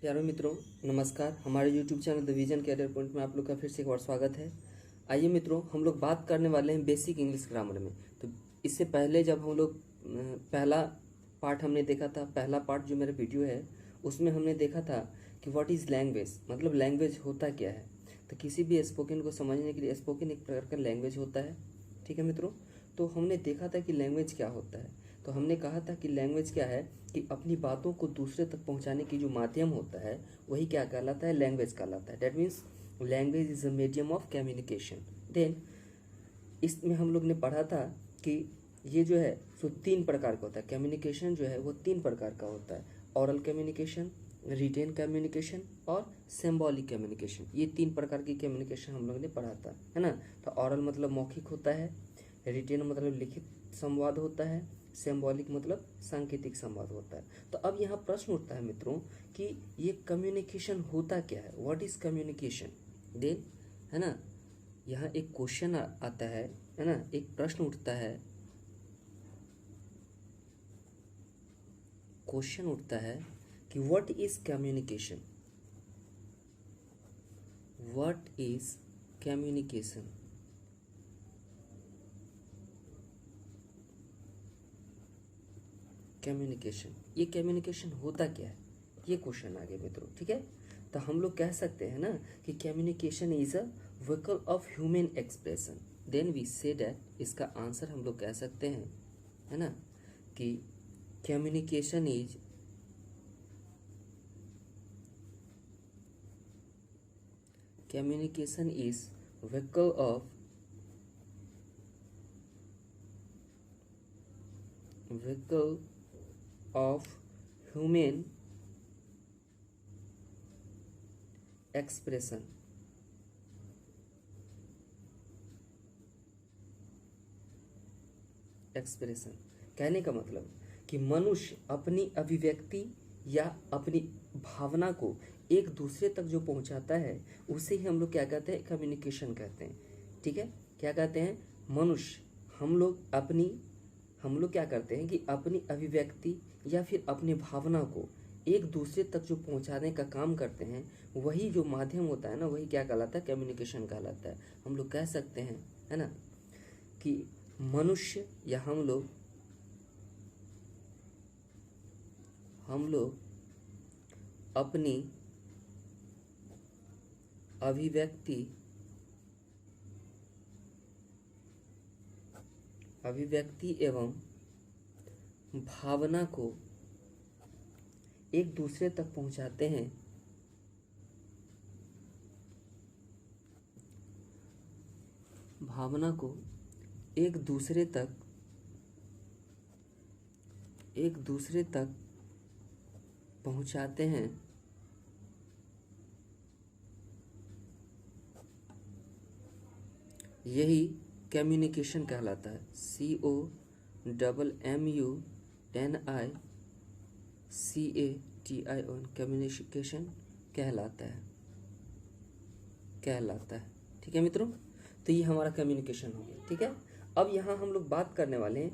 प्यारे मित्रों, नमस्कार। हमारे YouTube channel the vision career point में आप लोग का फिर से एक बार स्वागत है। आइए मित्रों, हम लोग बात करने वाले हैं बेसिक इंग्लिश ग्रामर में। तो इससे पहले जब हम लोग पहला पार्ट हमने देखा था, पहला पार्ट जो मेरा वीडियो है उसमें हमने देखा था कि व्हाट इज़ लैंग्वेज, मतलब लैंग्वेज होता क्या है। तो किसी भी स्पोकन को समझने के लिए स्पोकन एक प्रकार का लैंग्वेज होता है। ठीक है मित्रों, तो हमने देखा था कि लैंग्वेज क्या होता है। तो हमने कहा था कि लैंग्वेज क्या है कि अपनी बातों को दूसरे तक पहुंचाने की जो माध्यम होता है वही क्या कहलाता है, लैंग्वेज कहलाता है। That means language is a medium of communication. Then इसमें हम लोग ने पढ़ा था कि ये जो है सो 3 प्रकार का होता है। कम्युनिकेशन जो है वो 3 प्रकार का होता है। ऑरल कम्युनिकेशन, रिटेन कम्युनिकेशन और सिंबॉलिक कम्युनिकेशन। ये 3 प्रकार की कम्युनिकेशन हम लोग ने पढ़ा था, है ना। तो ऑरल मतलब मौखिक होता है, रिटेन मतलब लिखित संवाद होता है, सिंबॉलिक मतलब सांकेतिक संवाद होता है। तो अब यहाँ प्रश्न उठता है मित्रों कि ये कम्युनिकेशन होता क्या है, व्हाट इज कम्युनिकेशन। देन है ना, यहाँ एक क्वेश्चन आता है ना, एक प्रश्न उठता है, क्वेश्चन उठता है कि what is communication, what is communication. Communication, ये कम्युनिकेशन होता क्या है, ये क्वेश्चन आ गया मित्रों। ठीक है, तो हम लोग कह सकते हैं ना कि communication is a vehicle of human expression. Then we say that, इसका आंसर हम लोग कह सकते हैं, है ना, कि communication is vehicle of human expression. कहने का मतलब कि मनुष्य अपनी अभिव्यक्ति या अपनी भावना को एक दूसरे तक जो पहुंचाता है उसे ही हम लोग क्या कहते हैं, कम्युनिकेशन कहते हैं। ठीक है, क्या कहते हैं, मनुष्य हम लोग क्या करते हैं कि अपनी अभिव्यक्ति या फिर अपनी भावना को एक दूसरे तक जो पहुंचाने का काम करते हैं, वही जो माध्यम होता है ना, वही क्या कहलाता है, कम्युनिकेशन कहलाता है। हम लोग कह सकते हैं, है ना, कि मनुष्य या हम लोग अपनी अभिव्यक्ति एवं भावना को एक दूसरे तक पहुंचाते हैं, भावना को एक दूसरे तक पहुंचाते हैं, यही कम्युनिकेशन कहलाता है। COMMUNICATION, कम्युनिकेशन कहलाता है। ठीक है मित्रों, तो ये हमारा कम्युनिकेशन हो गया। ठीक है, अब यहाँ हम लोग बात करने वाले हैं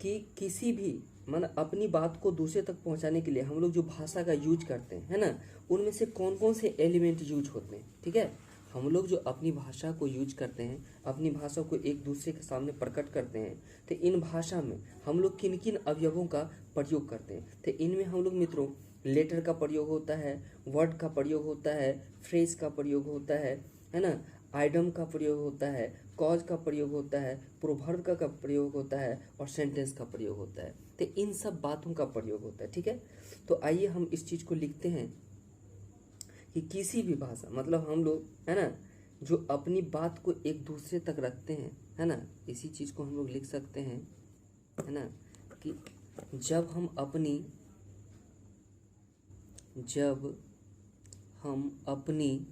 कि किसी भी अपनी बात को दूसरे तक पहुंचाने के लिए हम लोग जो भाषा का यूज करते हैं, है ना, उनमें से कौन कौन से एलिमेंट यूज होते हैं। ठीक है, हम लोग जो अपनी भाषा को यूज करते हैं, अपनी भाषा को एक दूसरे के सामने प्रकट करते हैं, तो इन भाषा में हम लोग किन किन अवयवों का प्रयोग करते हैं। तो इनमें हम लोग मित्रों लेटर का प्रयोग होता है, वर्ड का प्रयोग होता है, फ्रेज का प्रयोग होता है ना, आइडम का प्रयोग होता है, कॉज का प्रयोग होता है, प्रोवर्ब का प्रयोग होता है और सेंटेंस का प्रयोग होता है। तो इन सब बातों का प्रयोग होता है। ठीक है, तो आइए हम इस चीज को लिखते हैं कि किसी भी भाषा, मतलब हम लोग, है ना, जो अपनी बात को एक दूसरे तक रखते हैं, है ना, इसी चीज को हम लोग लिख सकते हैं, है ना, कि जब हम अपनी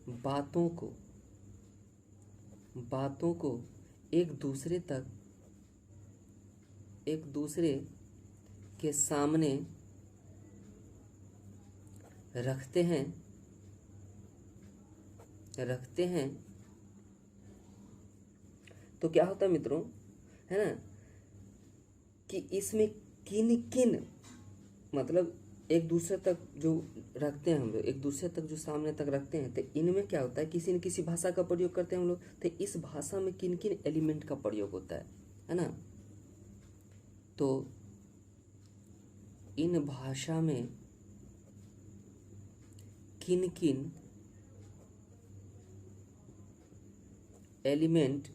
बातों को एक दूसरे के सामने रखते हैं तो क्या होता है मित्रों, है ना, कि इसमें किन किन, मतलब एक दूसरे तक जो रखते हैं हम लोग, एक दूसरे तक जो सामने तक रखते हैं, तो इनमें क्या होता है, किसी न किसी भाषा का प्रयोग करते हैं हम लोग, तो इस भाषा में किन किन एलिमेंट का प्रयोग होता है ना। तो इन भाषा में किन किन एलिमेंट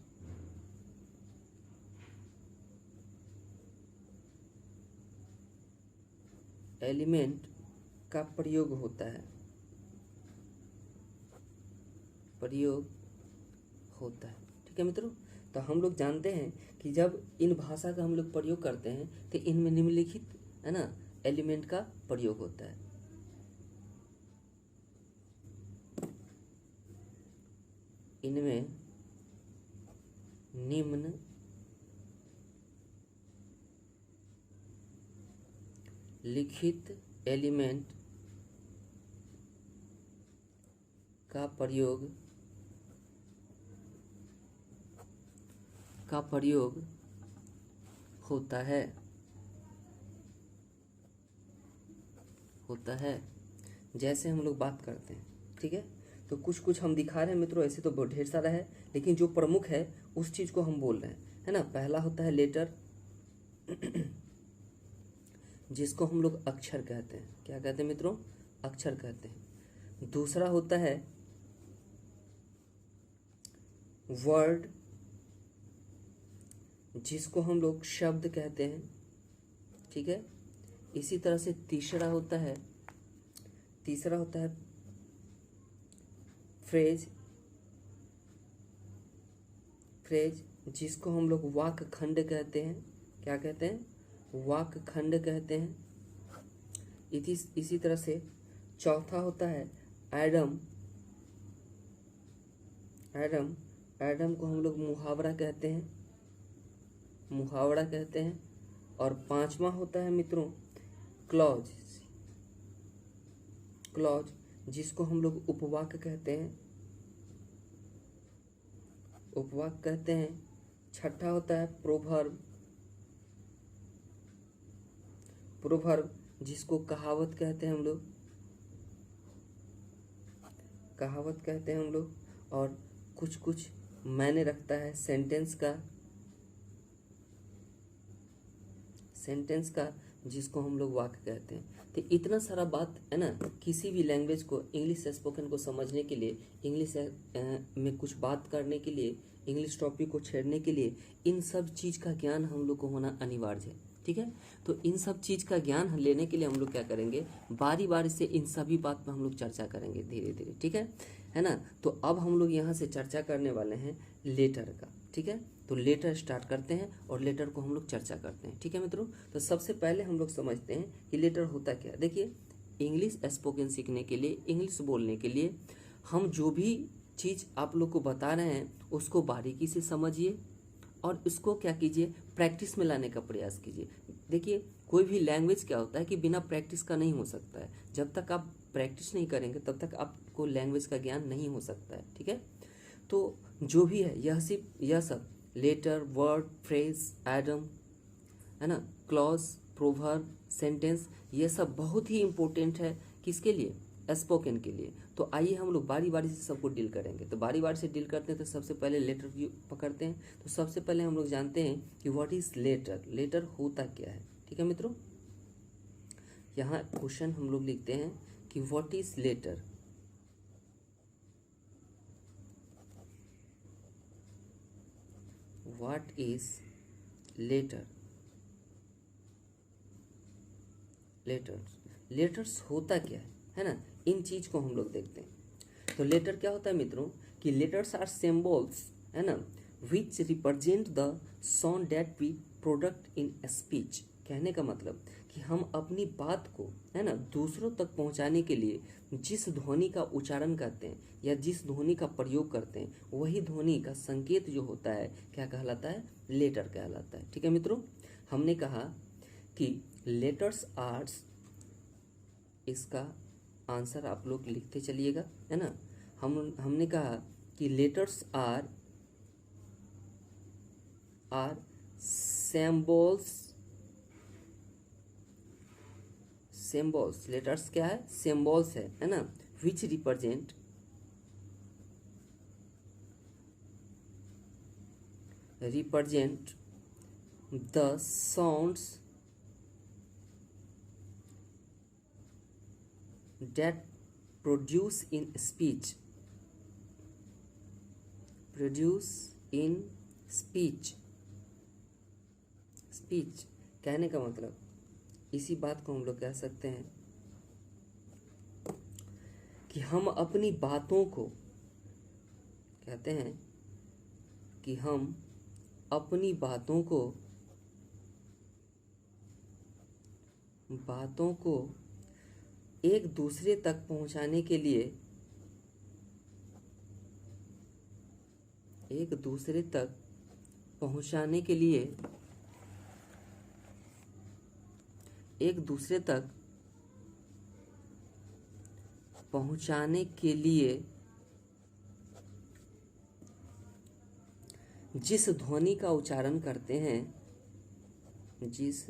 का प्रयोग होता है, ठीक है मित्रों। तो हम लोग जानते हैं कि जब इन भाषा का हम लोग प्रयोग करते हैं तो इनमें निम्नलिखित है ना एलिमेंट का प्रयोग होता है। इनमें निम्न लिखित एलिमेंट का प्रयोग होता है जैसे हम लोग बात करते हैं, ठीक है। तो कुछ कुछ हम दिखा रहे हैं मित्रों, ऐसे तो बहुत ढेर सारा है, लेकिन जो प्रमुख है उस चीज को हम बोल रहे हैं, है ना। पहला होता है लेटर, जिसको हम लोग अक्षर कहते हैं। क्या कहते हैं मित्रों? अक्षर कहते हैं। दूसरा होता है वर्ड, जिसको हम लोग शब्द कहते हैं, ठीक है। इसी तरह से तीसरा होता है फ्रेज, जिसको हम लोग वाक्य खंड कहते हैं। क्या कहते हैं? वाक्य खंड कहते हैं। इसी तरह से चौथा होता है एडम, को हम लोग मुहावरा कहते हैं। और पांचवा होता है मित्रों क्लॉज, जिसको हम लोग उपवाक्य कहते हैं। छठा होता है प्रोवर्ब, जिसको कहावत कहते हैं हम लोग। और कुछ मायने रखता है सेंटेंस का, जिसको हम लोग वाक्य कहते हैं। तो इतना सारा बात है ना, किसी भी लैंग्वेज को, इंग्लिश स्पोकन को समझने के लिए, इंग्लिश में कुछ बात करने के लिए, इंग्लिश टॉपिक को छेड़ने के लिए, इन सब चीज का ज्ञान हम लोग को होना अनिवार्य है, ठीक है। तो इन सब चीज का ज्ञान लेने के लिए हम लोग क्या करेंगे, बारी बारी से इन सभी बात पर हम लोग चर्चा करेंगे धीरे धीरे, ठीक है ना। तो अब हम लोग यहाँ से चर्चा करने वाले हैं लेटर का, ठीक है। तो लेटर स्टार्ट करते हैं और लेटर को हम लोग चर्चा करते हैं, ठीक है मित्रों। तो सबसे पहले हम लोग समझते हैं कि लेटर होता क्या है। देखिए, इंग्लिश स्पोकन सीखने के लिए, इंग्लिश बोलने के लिए, हम जो भी चीज़ आप लोग को बता रहे हैं उसको बारीकी से समझिए और उसको क्या कीजिए, प्रैक्टिस में लाने का प्रयास कीजिए। देखिए, कोई भी लैंग्वेज क्या होता है कि बिना प्रैक्टिस का नहीं हो सकता है। जब तक आप प्रैक्टिस नहीं करेंगे तब तक आपको लैंग्वेज का ज्ञान नहीं हो सकता है, ठीक है। तो जो भी है यह सब लेटर, वर्ड, फ्रेज, एडम, है ना, क्लॉज, प्रोवर्ब, सेंटेंस, ये सब बहुत ही इम्पोर्टेंट है। किसके लिए? स्पोकन के लिए। तो आइए हम लोग बारी बारी से सबको डील करेंगे। तो बारी बारी से डील करते हैं। तो सबसे पहले लेटर की पकड़ते हैं। तो सबसे पहले हम लोग जानते हैं कि व्हाट इज लेटर, लेटर होता क्या है, ठीक है मित्रों। यहाँ क्वेश्चन हम लोग लिखते हैं कि what is letter. What is letter, letters होता क्या है ना, इन चीज को हम लोग देखते हैं। तो लेटर क्या होता है मित्रों कि लेटर्स आर सिंबल्स, है ना, which represent the sound that we product in speech. कहने का मतलब कि हम अपनी बात को, है ना, दूसरों तक पहुंचाने के लिए जिस ध्वनि का उच्चारण करते हैं या जिस ध्वनि का प्रयोग करते हैं, वही ध्वनि का संकेत जो होता है क्या कहलाता है? लेटर कहलाता है, ठीक है मित्रों। हमने कहा कि लेटर्स आर्ट्स, इसका आंसर आप लोग लिखते चलिएगा, है ना। हमने कहा कि लेटर्स आर सिंबल्स, लेटर्स क्या है, सिंबल्स है ना, which represent the sounds that produce in speech, speech कहने का मतलब, इसी बात को हम लोग कह सकते हैं कि हम अपनी बातों को कहते हैं कि हम अपनी बातों को एक दूसरे तक पहुंचाने के लिए एक दूसरे तक पहुंचाने के लिए जिस ध्वनि का उच्चारण करते हैं, जिस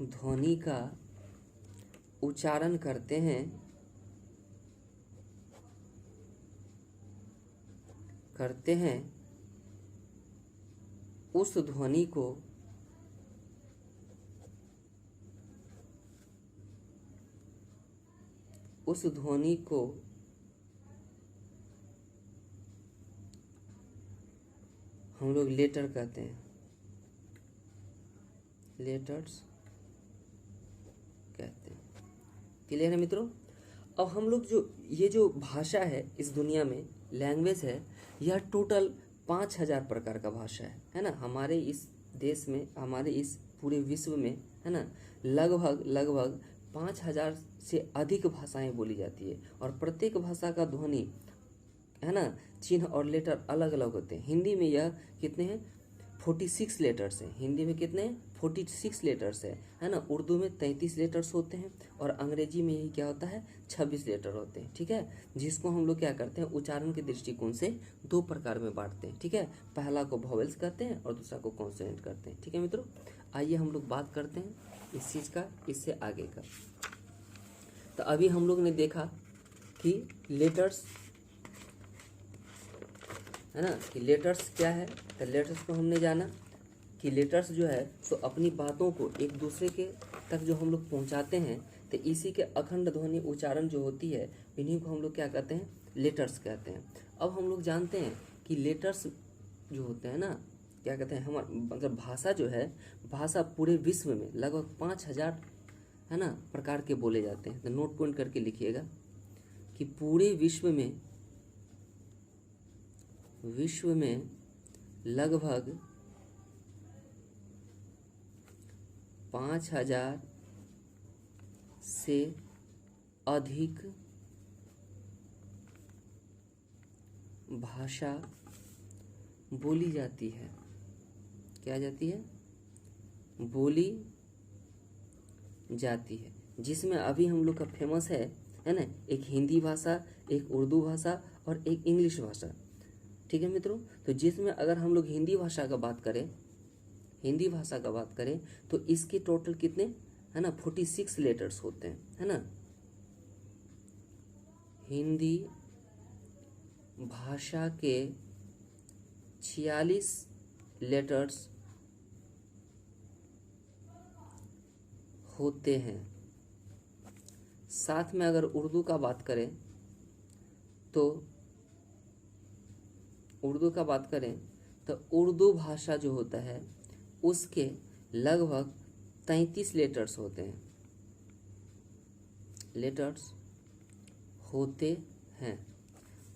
ध्वनि का उच्चारण करते हैं उस ध्वनि को हम लोग लेटर कहते हैं, लेटर्स कहते हैं। क्लियर है मित्रों? अब हम लोग ये जो भाषा है इस दुनिया में, लैंग्वेज है, यह टोटल 5000 प्रकार का भाषा है ना। हमारे इस देश में, हमारे इस पूरे विश्व में, है ना, लगभग 5000 से अधिक भाषाएं बोली जाती है, और प्रत्येक भाषा का ध्वनि, है ना, चिन्ह और लेटर अलग अलग होते हैं। हिंदी में यह कितने हैं, 46 लेटर्स हैं। हिंदी में कितने हैं, 46 लेटर्स है ना। उर्दू में 33 लेटर्स होते हैं, और अंग्रेजी में यही क्या होता है, 26 लेटर होते हैं। ठीक है, जिसको हम लोग क्या करते हैं, उच्चारण के दृष्टिकोण से 2 प्रकार में बांटते हैं। ठीक है, पहला को वॉवेल्स कहते हैं और दूसरा को कॉन्सोनेंट करते हैं। ठीक है मित्रों, आइए हम लोग बात करते हैं इस चीज़ का, इससे आगे का। तो अभी हम लोग ने देखा कि लेटर्स, है ना, कि लेटर्स क्या है। तो लेटर्स को हमने जाना कि लेटर्स जो है सो अपनी बातों को एक दूसरे के तक जो हम लोग पहुंचाते हैं, तो इसी के अखंड ध्वनि उच्चारण जो होती है, इन्हीं को हम लोग क्या कहते हैं, लेटर्स कहते हैं। अब हम लोग जानते हैं कि लेटर्स जो होते हैं ना, क्या कहते हैं, हमारा मतलब भाषा जो है, भाषा पूरे विश्व में लगभग 5000 है ना प्रकार के बोले जाते हैं। तो नोट पॉइंट करके लिखिएगा कि पूरे विश्व में लगभग 5000 से अधिक भाषा बोली जाती है। क्या जाती है, बोली जाती है, जिसमें अभी हम लोग का फेमस है ना, एक हिंदी भाषा, एक उर्दू भाषा और एक इंग्लिश भाषा। ठीक है मित्रों, तो जिसमें अगर हम लोग हिंदी भाषा का बात करें तो इसके टोटल कितने, है ना, 46 लेटर्स होते हैं, है ना। हिंदी भाषा के 46 लेटर्स होते हैं। साथ में अगर उर्दू का बात करें तो उर्दू भाषा जो होता है उसके लगभग 33 लेटर्स होते हैं,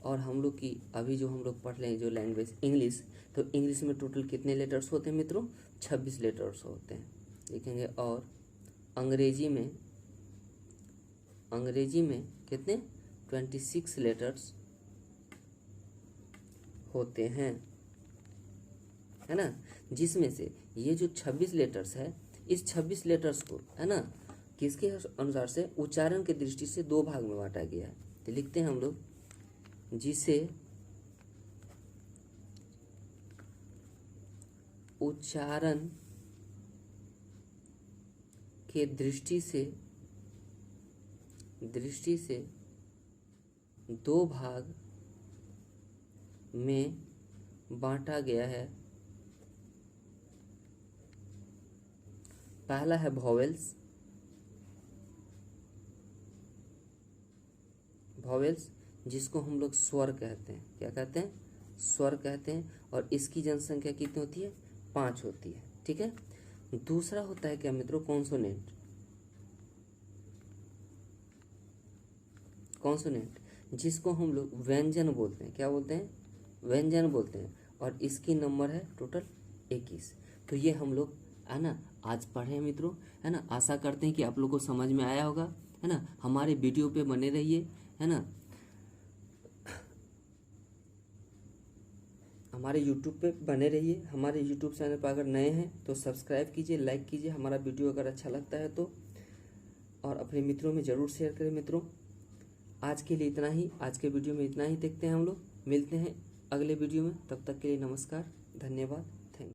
और हम लोग की अभी जो हम लोग पढ़ रहे हैं जो लैंग्वेज किंग्लिश, तो इंग्लिश में टोटल कितने लेटर्स होते हैं मित्रों, 26 लेटर्स होते हैं, लिखेंगे। और अंग्रेजी में कितने, 26 लेटर्स होते हैं, है ना। जिसमें से ये जो 26 लेटर्स है, इस 26 लेटर्स को, है ना, किसके अनुसार से, उच्चारण के दृष्टि से 2 भाग में बांटा गया है। तो लिखते हैं हम लोग, जिसे उच्चारण के दृष्टि से दो भाग में बांटा गया है। पहला है वॉवेल्स, जिसको हम लोग स्वर कहते हैं। क्या कहते हैं? स्वर कहते हैं। और इसकी जनसंख्या कितनी होती है? 5 होती है। ठीक है। दूसरा होता है क्या मित्रों? कॉन्सोनेंट। जिसको हम लोग व्यंजन बोलते हैं। क्या बोलते हैं? व्यंजन बोलते हैं। और इसकी नंबर है टोटल 21। तो ये हम लोग है ना आज पढ़े हैं मित्रों, है ना। आशा करते हैं कि आप लोग को समझ में आया होगा, है ना। हमारे वीडियो पे बने रहिए, है ना। हमारे YouTube पे बने रहिए। हमारे YouTube चैनल पर अगर नए हैं तो सब्सक्राइब कीजिए, लाइक कीजिए हमारा वीडियो अगर अच्छा लगता है तो, और अपने मित्रों में ज़रूर शेयर करें मित्रों। आज के लिए इतना ही, आज के वीडियो में इतना ही। देखते हैं हम लोग, मिलते हैं अगले वीडियो में। तब तक के लिए नमस्कार, धन्यवाद।